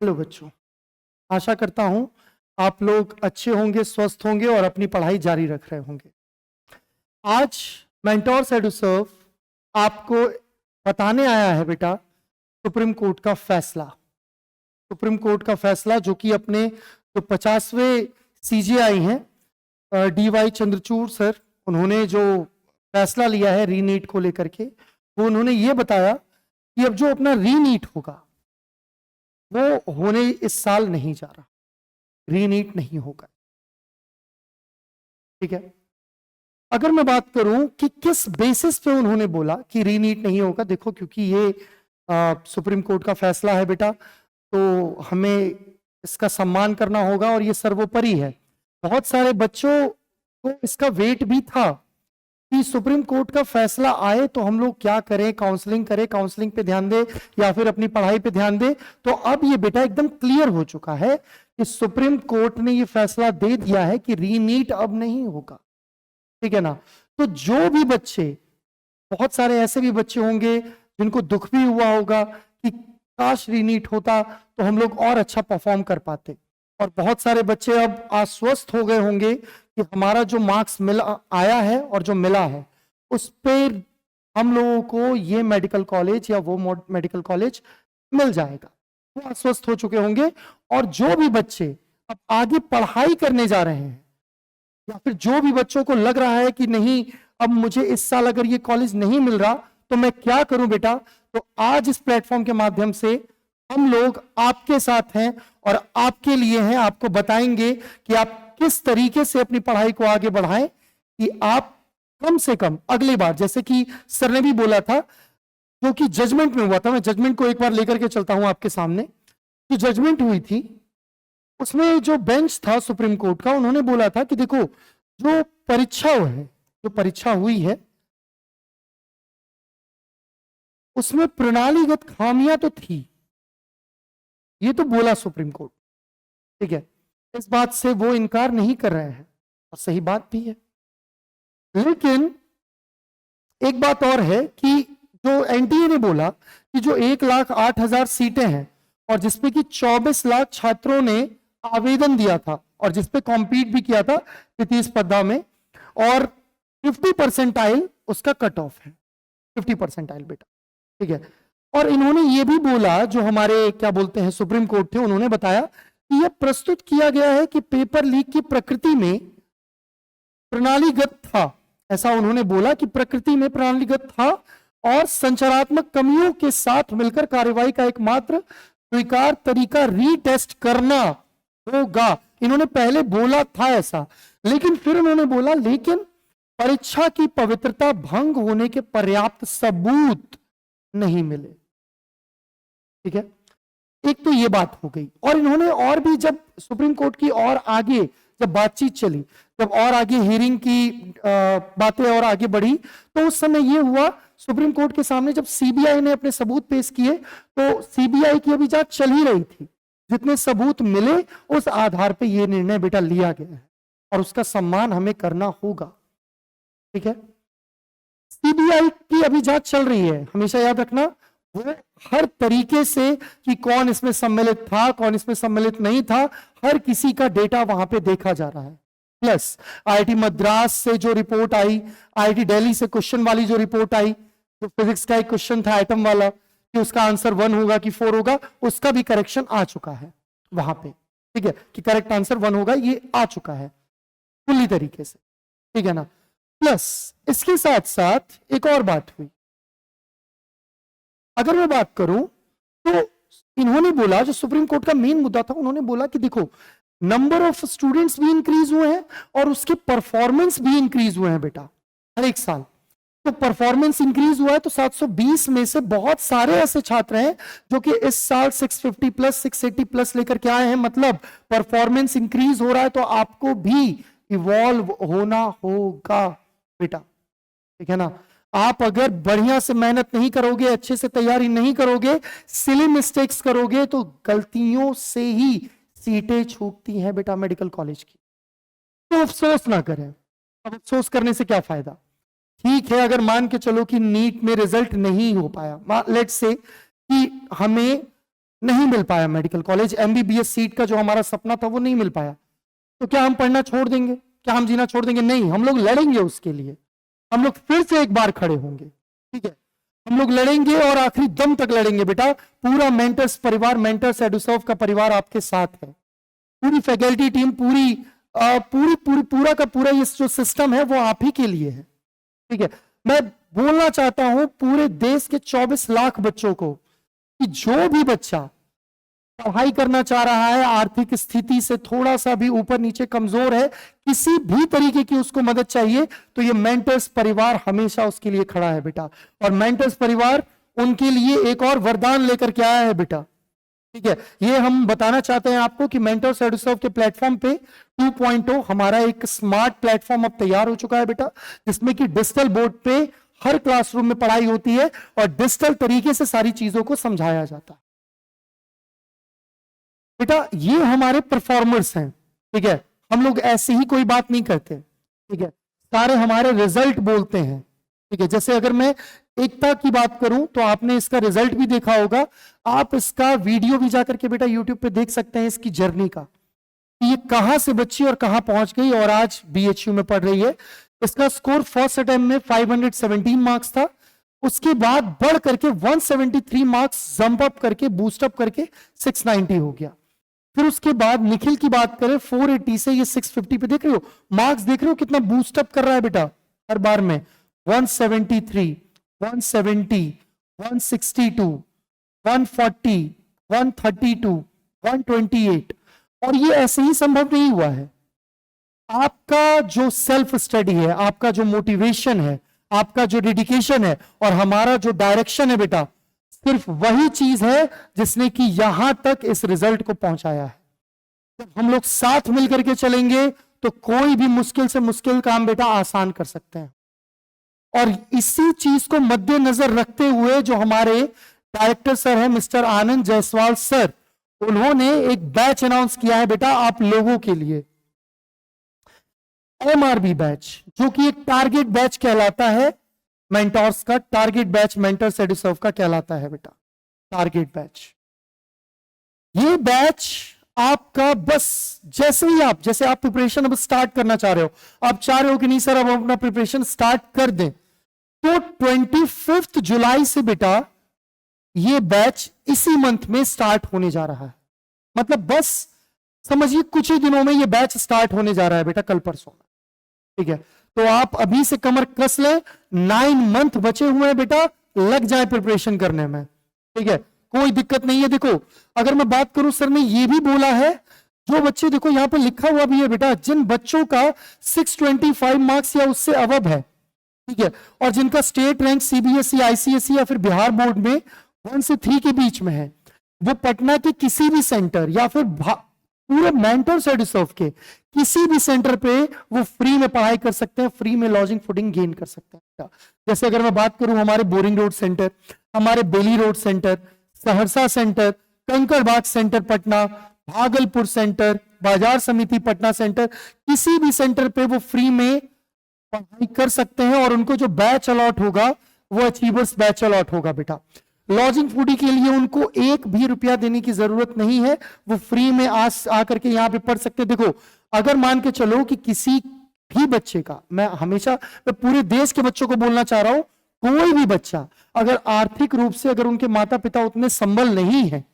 Hello बच्चों, आशा करता हूं आप लोग अच्छे होंगे, स्वस्थ होंगे और अपनी पढ़ाई जारी रख रहे होंगे। आज मेंटोर्स एडु सर्व आपको बताने आया है बेटा सुप्रीम कोर्ट का फैसला। सुप्रीम कोर्ट का फैसला जो कि अपने जो 50वें सीजेआई हैं डीवाई चंद्रचूड़ सर, उन्होंने जो फैसला लिया है रीनीट को लेकर के, वो उन्होंने ये बताया कि अब जो अपना रीनीट होगा वो होने इस साल नहीं जा रहा, रीनीट नहीं होगा। ठीक है, अगर मैं बात करूं कि किस बेसिस पे उन्होंने बोला कि रीनीट नहीं होगा, देखो क्योंकि ये सुप्रीम कोर्ट का फैसला है बेटा, तो हमें इसका सम्मान करना होगा और ये सर्वोपरि है। बहुत सारे बच्चों को इसका वेट भी था कि सुप्रीम कोर्ट का फैसला आए तो हम लोग क्या करें, काउंसलिंग करें, काउंसलिंग पे ध्यान दे या फिर अपनी पढ़ाई पे ध्यान दे। तो अब ये बेटा एकदम क्लियर हो चुका है कि सुप्रीम कोर्ट ने ये फैसला दे दिया है कि रीनीट अब नहीं होगा। ठीक है ना, तो जो भी बच्चे, बहुत सारे ऐसे भी बच्चे होंगे जिनको दुख भी हुआ होगा कि काश रीनीट होता तो हम लोग और अच्छा परफॉर्म कर पाते, और बहुत सारे बच्चे अब आश्वस्त हो गए होंगे कि हमारा जो मार्क्स मिला आया है और जो मिला है उस पर हम लोगों को ये मेडिकल कॉलेज या वो मेडिकल कॉलेज मिल जाएगा, वो आश्वस्त हो चुके होंगे। और जो भी बच्चे अब आगे पढ़ाई करने जा रहे हैं या फिर जो भी बच्चों को लग रहा है कि नहीं अब मुझे इस साल अगर ये कॉलेज नहीं मिल रहा तो मैं क्या करूं बेटा, तो आज इस प्लेटफॉर्म के माध्यम से हम लोग आपके साथ हैं और आपके लिए हैं। आपको बताएंगे कि आप किस तरीके से अपनी पढ़ाई को आगे बढ़ाएं कि आप कम से कम अगली बार, जैसे कि सर ने भी बोला था, जो कि जजमेंट में हुआ था, मैं जजमेंट को एक बार लेकर के चलता हूं आपके सामने, कि जजमेंट हुई थी उसमें जो बेंच था सुप्रीम कोर्ट का, उन्होंने बोला था कि देखो जो परीक्षा है, जो परीक्षा हुई है उसमें प्रणालीगत खामियां तो थी, ये तो बोला सुप्रीम कोर्ट। ठीक है, इस बात से वो इनकार नहीं कर रहे हैं और सही बात भी है, लेकिन एक बात और है कि जो एनटीए ने बोला कि जो 1,08,000 सीटें हैं और जिसपे कि 24 लाख छात्रों ने आवेदन दिया था और जिसपे कॉम्पीट भी किया था तृतीय स्पर्धा में, और 50% उसका कट ऑफ है, 50% बेटा। ठीक है, और इन्होंने ये भी बोला, जो हमारे क्या बोलते हैं सुप्रीम कोर्ट थे, उन्होंने बताया कि यह प्रस्तुत किया गया है कि पेपर लीक की प्रकृति में प्रणालीगत था। ऐसा उन्होंने बोला कि प्रकृति में प्रणालीगत था और संचारात्मक कमियों के साथ मिलकर कार्यवाही का एकमात्र स्वीकार तरीका रीटेस्ट करना होगा। इन्होंने पहले बोला था ऐसा, लेकिन फिर उन्होंने बोला लेकिन परीक्षा की पवित्रता भंग होने के पर्याप्त सबूत नहीं मिले। ठीक है, एक तो ये बात हो गई, और इन्होंने और भी, जब सुप्रीम कोर्ट की और आगे जब बातचीत चली, जब और आगे हियरिंग की बातें और आगे बढ़ी, तो उस समय ये हुआ सुप्रीम कोर्ट के सामने जब सीबीआई ने अपने सबूत पेश किए, तो सीबीआई की अभी जांच चल ही रही थी, जितने सबूत मिले उस आधार पे ये निर्णय बेटा लिया गया है और उसका सम्मान हमें करना होगा। ठीक है, सीबीआई की अभी जांच चल रही है, हमेशा याद रखना, वो हर तरीके से कि कौन इसमें सम्मिलित था, कौन इसमें सम्मिलित नहीं था, हर किसी का डेटा वहां पे देखा जा रहा है। प्लस आईआईटी मद्रास से जो रिपोर्ट आई, आईआईटी दिल्ली से क्वेश्चन वाली जो रिपोर्ट आई, जो फिजिक्स का एक क्वेश्चन था एटम वाला कि उसका आंसर 1 होगा कि 4 होगा, उसका भी करेक्शन आ चुका है वहां पे। ठीक है, कि करेक्ट आंसर 1 होगा, ये आ चुका है पूरी तरीके से। ठीक है ना, प्लस इसके साथ साथ एक और बात हुई, अगर मैं बात करूं तो इन्होंने बोला, जो सुप्रीम कोर्ट का मेन मुद्दा था, उन्होंने बोला कि देखो नंबर ऑफ स्टूडेंट्स भी इंक्रीज हुए हैं और उसके परफॉर्मेंस भी इंक्रीज हुए हैं बेटा हर एक साल। तो परफॉर्मेंस इंक्रीज हुआ है तो 720 में से बहुत सारे ऐसे छात्र हैं जो कि इस साल 650 प्लस 680 प्लस लेकर के आए हैं, मतलब परफॉर्मेंस इंक्रीज हो रहा है, तो आपको भी इवॉल्व होना होगा बेटा। ठीक है ना, आप अगर बढ़िया से मेहनत नहीं करोगे, अच्छे से तैयारी नहीं करोगे, सिली मिस्टेक्स करोगे, तो गलतियों से ही सीटें छूटती हैं बेटा मेडिकल कॉलेज की। तो अफसोस ना करें, अब अफसोस करने से क्या फायदा। ठीक है, अगर मान के चलो कि नीट में रिजल्ट नहीं हो पाया, लेट्स से कि हमें नहीं मिल पाया मेडिकल कॉलेज, एमबीबीएस सीट का जो हमारा सपना था वो नहीं मिल पाया, तो क्या हम पढ़ना छोड़ देंगे? क्या हम जीना छोड़ देंगे? नहीं, हम लोग लड़ेंगे उसके लिए, हम लोग फिर से एक बार खड़े होंगे, ठीक है? हम लोग लड़ेंगे और आखिरी दम तक लड़ेंगे बेटा। पूरा मेंटर्स परिवार, मेंटर्स एडुसर्व का परिवार आपके साथ है, पूरी फैकल्टी टीम, पूरा का पूरा ये जो सिस्टम है वो आप ही के लिए है, ठीक है? मैं बोलना चाहता हूं पूरे देश के 24 लाख बच्चों को कि जो भी बच्चा पढ़ाई करना चाह रहा है, आर्थिक स्थिति से थोड़ा सा भी ऊपर नीचे कमजोर है, किसी भी तरीके की उसको मदद चाहिए, तो ये मेंटर्स परिवार हमेशा उसके लिए खड़ा है बेटा। और मेंटर्स परिवार उनके लिए एक और वरदान लेकर के आया है बेटा, ठीक है? ये हम बताना चाहते हैं आपको कि मेंटर्स एडुसर्व के प्लेटफॉर्म पे 2.0 हमारा एक स्मार्ट प्लेटफॉर्म अब तैयार हो चुका है बेटा, जिसमें कि डिजिटल बोर्ड पे हर क्लासरूम में पढ़ाई होती है और डिजिटल तरीके से सारी चीजों को समझाया जाता है बेटा। ये हमारे परफॉर्मर्स हैं, ठीक है? हम लोग ऐसे ही कोई बात नहीं करते, ठीक है? सारे हमारे रिजल्ट बोलते हैं, ठीक है? जैसे अगर मैं एकता की बात करूं तो आपने इसका रिजल्ट भी देखा होगा, आप इसका वीडियो भी जाकर के बेटा यूट्यूब पे देख सकते हैं इसकी जर्नी का, ये कहां से बच्ची और कहां पहुंच गई और आज बीएचयू में पढ़ रही है। इसका स्कोर फर्स्ट अटेम्प्ट में 517 मार्क्स था, उसके बाद बढ़ करके 173 मार्क्स जंप अप करके बूस्ट अप करके 690 हो गया। फिर उसके बाद निखिल की बात करें, 480 से ये 650 पे, देख रहे हो मार्क्स, देख रहे हो कितना बूस्ट अप कर रहा है बेटा हर बार में। 173, 170, 162, 140, 132, 128, और ये ऐसे ही संभव नहीं हुआ है। आपका जो सेल्फ स्टडी है, आपका जो मोटिवेशन है, आपका जो डेडिकेशन है और हमारा जो डायरेक्शन है बेटा, सिर्फ वही चीज है जिसने कि यहां तक इस रिजल्ट को पहुंचाया है। जब हम लोग साथ मिलकर के चलेंगे तो कोई भी मुश्किल से मुश्किल काम बेटा आसान कर सकते हैं। और इसी चीज को मद्देनजर रखते हुए जो हमारे डायरेक्टर सर हैं मिस्टर आनंद जायसवाल सर, उन्होंने एक बैच अनाउंस किया है बेटा आप लोगों के लिए, एमआरबी बैच, जो कि एक टारगेट बैच कहलाता है। मेंटोर्स का टारगेट बैच मेंटर्स एडुसर्व का कहलाता है बेटा टारगेट बैच। ये बैच आपका बस जैसे आप प्रिपरेशन अब स्टार्ट करना चाह रहे हो, आप चाह रहे हो कि नहीं सर अब अपना प्रिपरेशन स्टार्ट कर दें, तो 25 जुलाई से बेटा ये बैच इसी मंथ में स्टार्ट होने जा रहा है। मतलब बस समझिए कुछ ही दिनों में ये बैच स्टार्ट होने जा रहा है बेटा, कल परसों में, ठीक है? तो आप अभी से कमर कस लें, 9 मंथ बचे हुए हैं बेटा, लग जाए प्रिपरेशन करने में, ठीक है? कोई दिक्कत नहीं है। देखो अगर मैं बात करूं, सर ने ये भी बोला है, जो बच्चे, देखो यहां पे लिखा हुआ भी है बेटा, जिन बच्चों का 625 मार्क्स या उससे अबव है, ठीक है, और जिनका स्टेट रैंक सीबीएसई, आईसीएसई या फिर बिहार बोर्ड में 1 से 3 के बीच में है, वो पटना के किसी भी सेंटर या फिर पूरे मेंटर्स एडुसर्व के किसी भी सेंटर पे वो फ्री में पढ़ाई कर सकते हैं, फ्री में लॉजिंग फूडिंग गेन कर सकते हैं। जैसे अगर मैं बात करूं हमारे बोरिंग रोड सेंटर, हमारे Bailey road centre, Saharsa centre, Kankarbagh centre Patna, Bhagalpur centre, Bazar Samiti Patna centre, किसी भी सेंटर पे वो फ्री में पढ़ाई कर सकते हैं और उनको जो बैच अलॉट होगा वो अचीवर्स बैच अलॉट होगा बेटा। लॉजिंग फूडिंग के लिए उनको 1 भी रुपया देने की जरूरत नहीं है, वो फ्री में आकर के यहाँ पे पढ़ सकते हैं। देखो अगर मान के चलो कि किसी भी बच्चे का, मैं पूरे देश के बच्चों को बोलना चाह रहा हूं, कोई भी बच्चा अगर आर्थिक रूप से अगर उनके माता पिता उतने संबल नहीं है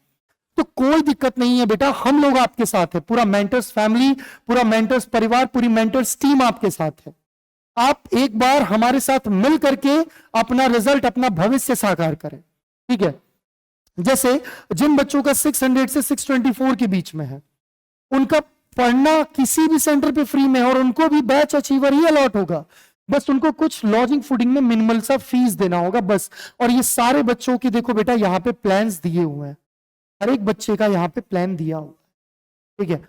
तो कोई दिक्कत नहीं है बेटा, हम लोग आपके साथ है, पूरा मेंटर्स फैमिली, पूरा मेंटर्स परिवार, पूरी मेंटर्स टीम आपके साथ है। आप एक बार हमारे साथ मिल करके अपना रिजल्ट, अपना भविष्य साकार करें, ठीक है? जैसे जिन बच्चों का 600 से 624 के बीच में है, उनका पढ़ना किसी भी सेंटर पे फ्री में है और उनको भी बैच अचीवर ही अलॉट होगा, बस उनको कुछ लॉजिंग फूडिंग में मिनिमल सा फीस देना होगा बस। और ये सारे बच्चों की देखो बेटा यहाँ पे प्लान्स दिए हुए हैं, हर एक बच्चे का यहाँ पे प्लान दिया हुआ है, ठीक है?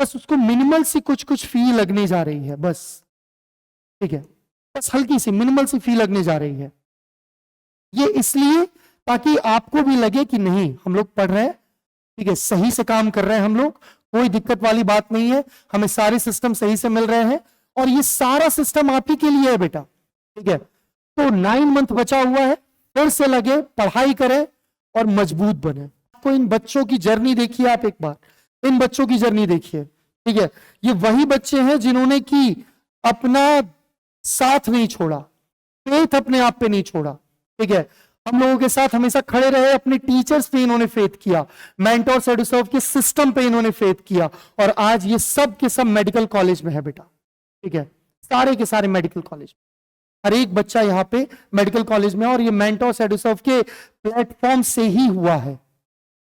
बस उसको मिनिमल सी कुछ फी लगने जा रही है बस, ठीक है? बस हल्की सी मिनिमल सी फी लगने जा रही है। ये इसलिए ताकि आपको भी लगे कि नहीं हम लोग पढ़ रहे हैं, ठीक है, सही से काम कर रहे हैं हम लोग, कोई दिक्कत वाली बात नहीं है, हमें सारे सिस्टम सही से मिल रहे हैं और ये सारा सिस्टम आप ही के लिए है बेटा, ठीक है? तो 9 मंथ बचा हुआ है, फिर से लगे, पढ़ाई करें और मजबूत बने। आपको इन बच्चों की जर्नी देखिए, आप एक बार इन बच्चों की जर्नी देखिए, ठीक है। ये वही बच्चे हैं जिन्होंने की अपना साथ नहीं छोड़ा, फेथ अपने आप पे नहीं छोड़ा, ठीक है। हम लोगों के साथ हमेशा खड़े रहे, अपने टीचर्स पे इन्होंने फेथ किया, मेंटोर्स एडुसर्व के सिस्टम पे इन्होंने फेथ किया, और आज ये सब के सब मेडिकल कॉलेज में है बेटा, ठीक है। सारे के सारे मेडिकल कॉलेज, हर एक बच्चा यहाँ पे मेडिकल कॉलेज में, और ये मेंटोर्स एडुसर्व के प्लेटफॉर्म से ही हुआ है,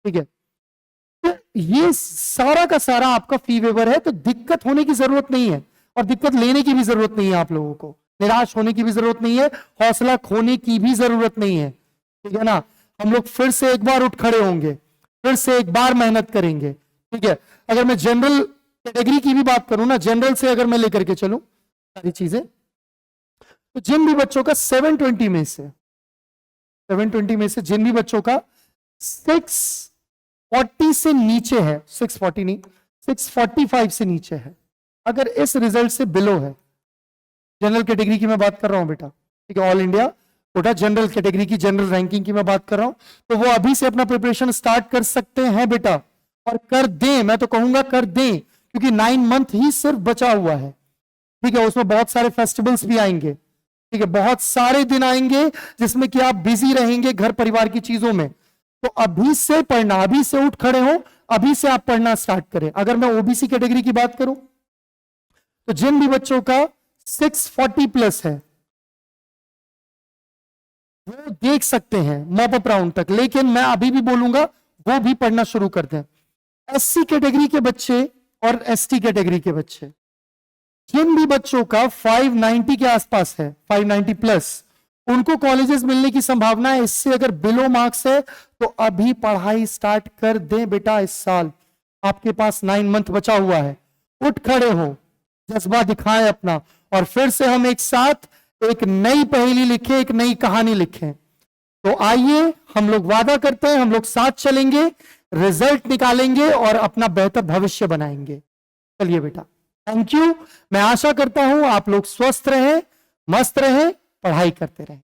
ठीक है। तो ये सारा का सारा आपका फी वेवर है, तो दिक्कत होने की जरूरत नहीं है, और दिक्कत लेने की भी जरूरत नहीं है, आप लोगों को निराश होने की भी जरूरत नहीं है, हौसला खोने की भी जरूरत नहीं है, ठीक है ना। हम लोग फिर से एक बार उठ खड़े होंगे, फिर से एक बार मेहनत करेंगे, ठीक है। अगर मैं जनरल कैटेगरी की भी बात करूं ना, जनरल से अगर मैं लेकर के चलूं सारी चीजें, तो जिन भी बच्चों का 720 में से जिन भी बच्चों का 640 से नीचे है, 640 नहीं 645 से नीचे है, अगर इस रिजल्ट से बिलो है, जनरल कैटेगरी की मैं बात कर रहा हूं बेटा, ठीक है, all India quota general category की जनरल रैंकिंग की मैं बात कर रहा हूं, तो वो अभी से अपना प्रिपरेशन स्टार्ट कर सकते हैं बेटा, और कर दें, मैं तो कहूंगा कर दें, क्योंकि 9 मंथ ही सिर्फ बचा हुआ है, ठीक है। उसमें बहुत सारे फेस्टिवल्स भी आएंगे, ठीक है, बहुत सारे दिन आएंगे जिसमें कि आप बिजी रहेंगे घर परिवार की चीजों में, तो अभी से पढ़ना, अभी से उठ खड़े हो, अभी से आप पढ़ना स्टार्ट करें। अगर मैं ओबीसी कैटेगरी की बात करूं, तो जिन भी बच्चों का 640 प्लस है वो देख सकते हैं मॉप अप राउंड तक, लेकिन मैं अभी भी बोलूंगा वो भी पढ़ना शुरू कर दें। एससी कैटेगरी के बच्चे और एसटी कैटेगरी के बच्चे, जिन भी बच्चों का 590 के आसपास है, 590 प्लस, उनको कॉलेजेस मिलने की संभावना है। इससे अगर बिलो मार्क्स है तो अभी पढ़ाई स्टार्ट कर दें बेटा, इस साल आपके पास 9 मंथ बचा हुआ है, उठ खड़े हो, जज्बा दिखाएं अपना, और फिर से हम एक साथ एक नई पहेली लिखें, एक नई कहानी लिखें। तो आइए हम लोग वादा करते हैं, हम लोग साथ चलेंगे, रिजल्ट निकालेंगे और अपना बेहतर भविष्य बनाएंगे। चलिए बेटा, थैंक यू। मैं आशा करता हूं आप लोग स्वस्थ रहें, मस्त रहें, पढ़ाई करते रहें।